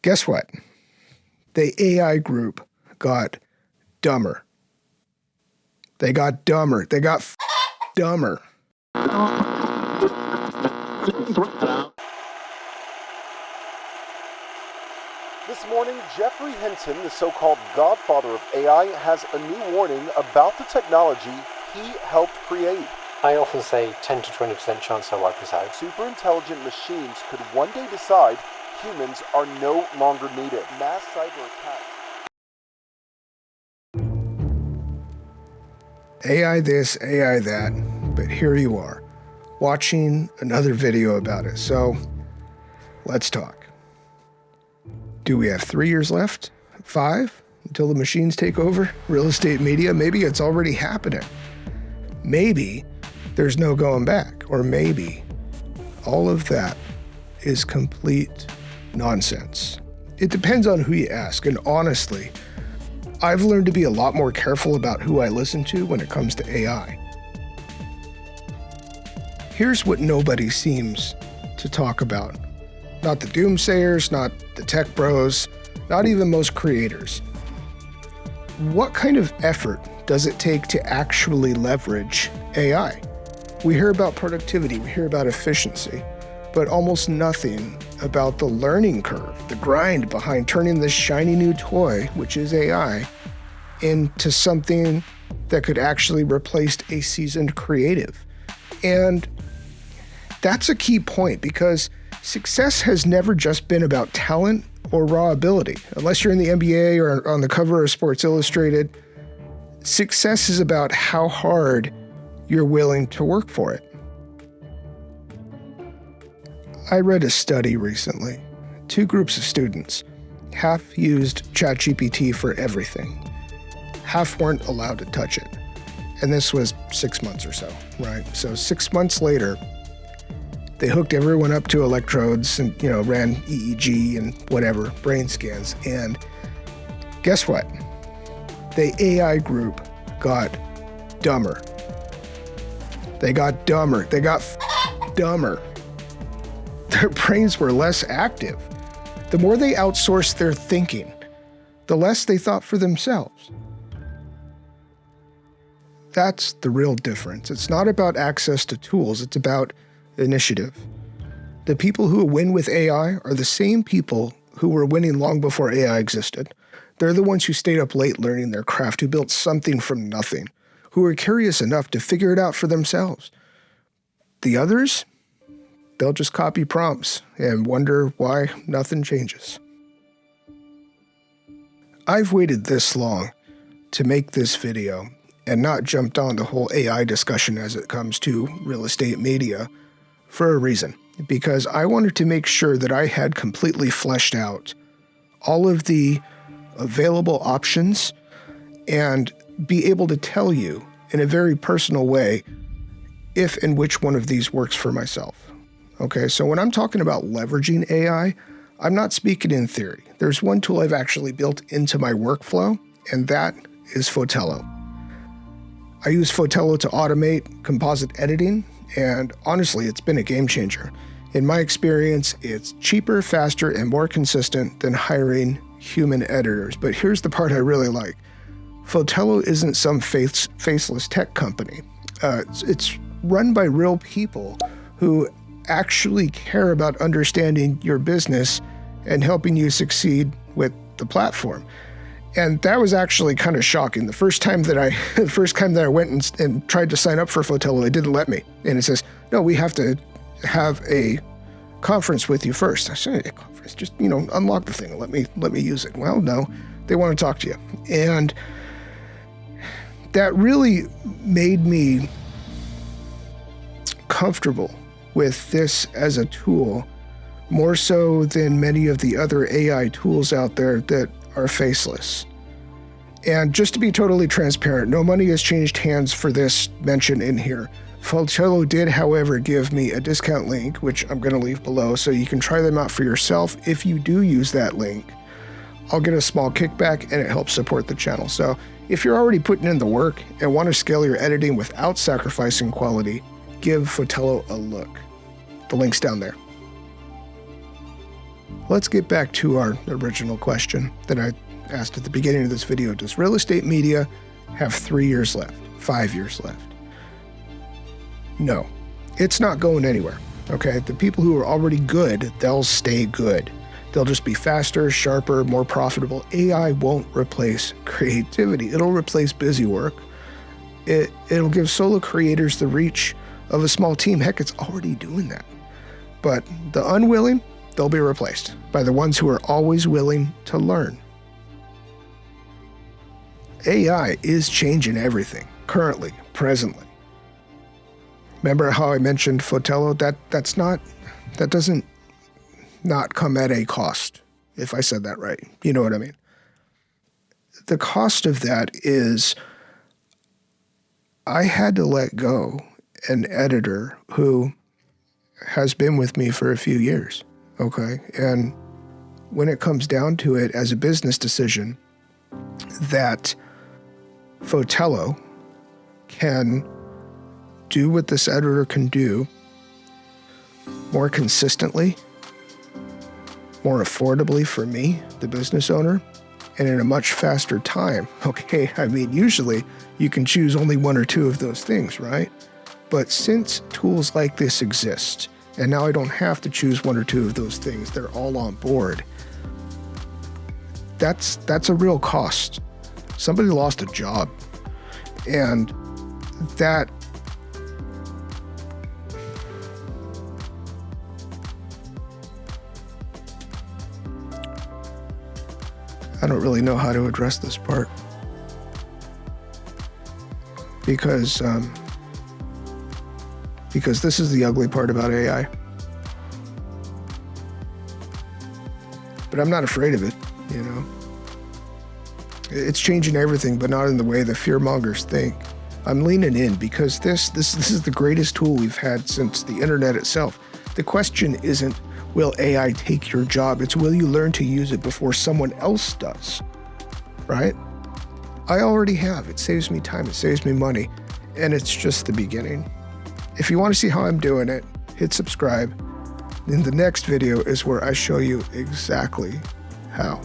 Guess what? The AI group got dumber. They got dumber. They got dumber. This morning, Jeffrey Hinton, the so-called godfather of AI, has a new warning about the technology he helped create. I often say 10 to 20% chance I'll wipe us out. Super intelligent machines could one day decide humans are no longer needed. Mass cyber attacks. AI this, AI that, but here you are, watching another video about it. So, let's talk. Do we have 3 years left? 5? Until the machines take over real estate media? Maybe it's already happening. Maybe there's no going back. Or maybe all of that is complete nonsense. It depends on who you ask. And honestly, I've learned to be a lot more careful about who I listen to when it comes to AI. Here's what nobody seems to talk about. Not the doomsayers, not the tech bros, not even most creators. What kind of effort does it take to actually leverage AI? We hear about productivity, we hear about efficiency, but almost nothing about the learning curve, the grind behind turning this shiny new toy, which is AI, into something that could actually replace a seasoned creative. And that's a key point, because success has never just been about talent or raw ability. Unless you're in the NBA or on the cover of Sports Illustrated, success is about how hard you're willing to work for it. I read a study recently. 2 groups of students. Half used ChatGPT for everything. Half weren't allowed to touch it. And this was 6 months or so, right? So 6 months later, they hooked everyone up to electrodes and, ran EEG and whatever, brain scans. And guess what? The AI group got dumber. They got dumber. They got dumber. Their brains were less active. The more they outsourced their thinking, the less they thought for themselves. That's the real difference. It's not about access to tools, it's about initiative. The people who win with AI are the same people who were winning long before AI existed. They're the ones who stayed up late learning their craft, who built something from nothing, who were curious enough to figure it out for themselves. The others, they'll just copy prompts and wonder why nothing changes. I've waited this long to make this video and not jumped on the whole AI discussion as it comes to real estate media for a reason, because I wanted to make sure that I had completely fleshed out all of the available options and be able to tell you in a very personal way if and which one of these works for myself. Okay, so when I'm talking about leveraging AI, I'm not speaking in theory. There's one tool I've actually built into my workflow, and that is Fotello. I use Fotello to automate composite editing, and honestly, it's been a game changer. In my experience, it's cheaper, faster, and more consistent than hiring human editors. But here's the part I really like. Fotello isn't some faceless tech company. It's run by real people who actually care about understanding your business and helping you succeed with the platform. And that was actually kind of shocking. The first time that I went and tried to sign up for Fotello, it didn't let me. And it says, no, we have to have a conference with you first. I said, a conference, just, unlock the thing and let me use it. Well, no, they want to talk to you. And that really made me comfortable with this as a tool, more so than many of the other AI tools out there that are faceless. And just to be totally transparent, no money has changed hands for this mention in here. Fotello did, however, give me a discount link, which I'm going to leave below, so you can try them out for yourself. If you do use that link, I'll get a small kickback and it helps support the channel. So if you're already putting in the work and want to scale your editing without sacrificing quality, give Fotello a look. The link's down there. let's get back to our original question that I asked at the beginning of this video. Does real estate media have 3 years left, 5 years left? No, it's not going anywhere, okay? The people who are already good, they'll stay good. They'll just be faster, sharper, more profitable. AI won't replace creativity. It'll replace busy work. It'll give solo creators the reach of a small team. Heck, it's already doing that. But the unwilling, they'll be replaced by the ones who are always willing to learn. AI is changing everything, currently, presently. Remember how I mentioned Fotello? That doesn't not come at a cost, if I said that right. You know what I mean? The cost of that is I had to let go an editor who has been with me for a few years, okay? And when it comes down to it as a business decision, that Fotello can do what this editor can do more consistently, more affordably for me, the business owner, and in a much faster time. Okay, I mean, usually you can choose only one or two of those things, right? But since tools like this exist, and now I don't have to choose one or two of those things, they're all on board, that's a real cost. Somebody lost a job, and that I don't really know how to address this part because this is the ugly part about AI. But I'm not afraid of it, you know. It's changing everything, but not in the way the fearmongers think. I'm leaning in because this is the greatest tool we've had since the internet itself. The question isn't, will AI take your job? It's, will you learn to use it before someone else does, right? I already have. It saves me time, it saves me money, and it's just the beginning. If you want to see how I'm doing it, hit subscribe. In the next video is where I show you exactly how.